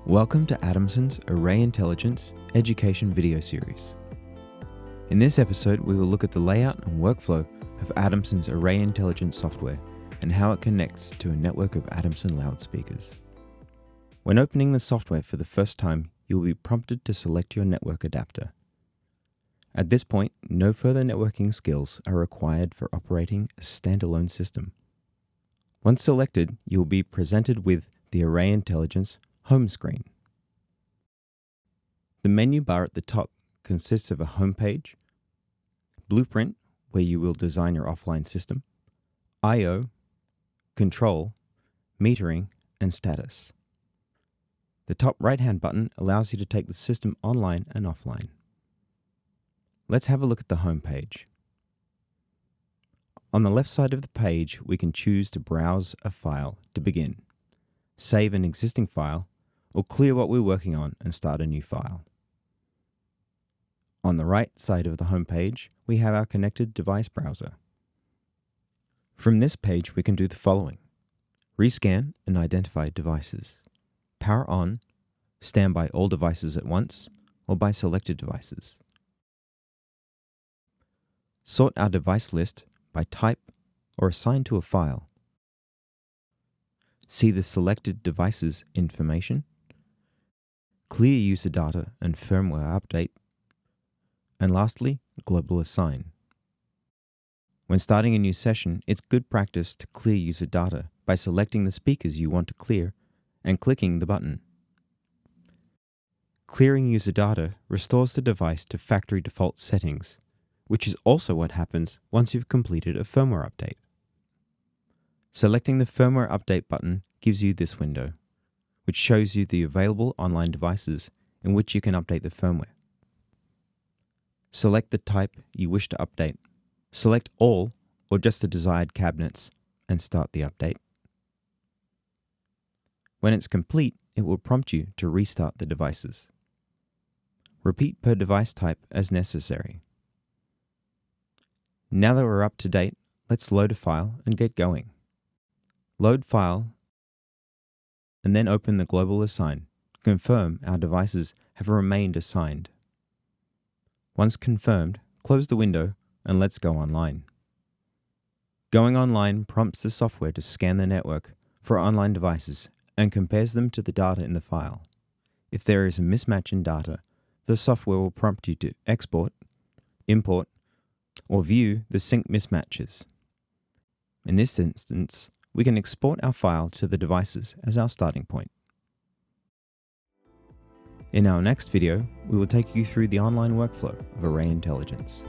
Welcome to Adamson's ArrayIntelligence education video series. In this episode, we will look at the layout and workflow of Adamson's ArrayIntelligence software and how it connects to a network of Adamson loudspeakers. When opening the software for the first time, you will be prompted to select your network adapter. At this point, no further networking skills are required for operating a standalone system. Once selected, you will be presented with the ArrayIntelligence home screen. The menu bar at the top consists of a home page, blueprint, where you will design your offline system, I/O, control, metering, and status. The top right-hand button allows you to take the system online and offline. Let's have a look at the home page. On the left side of the page, we can choose to browse a file to begin, save an existing file, or clear what we're working on and start a new file. On the right side of the home page, we have our connected device browser. From this page, we can do the following: rescan and identify devices, power on, stand by all devices at once, or by selected devices. Sort our device list by type or assigned to a file. See the selected devices information, clear user data and firmware update, and lastly, global assign. When starting a new session, it's good practice to clear user data by selecting the speakers you want to clear and clicking the button. Clearing user data restores the device to factory default settings, which is also what happens once you've completed a firmware update. Selecting the firmware update button gives you this window, which shows you the available online devices in which you can update the firmware. Select the type you wish to update. Select all or just the desired cabinets and start the update. When it's complete, it will prompt you to restart the devices. Repeat per device type as necessary. Now that we're up to date, let's load a file and get going. Load file and then open the global assign to confirm our devices have remained assigned. Once confirmed, close the window and let's go online. Going online prompts the software to scan the network for online devices and compares them to the data in the file. If there is a mismatch in data, the software will prompt you to export, import, or view the sync mismatches. In this instance, we can export our file to the devices as our starting point. In our next video, we will take you through the online workflow of ArrayIntelligence.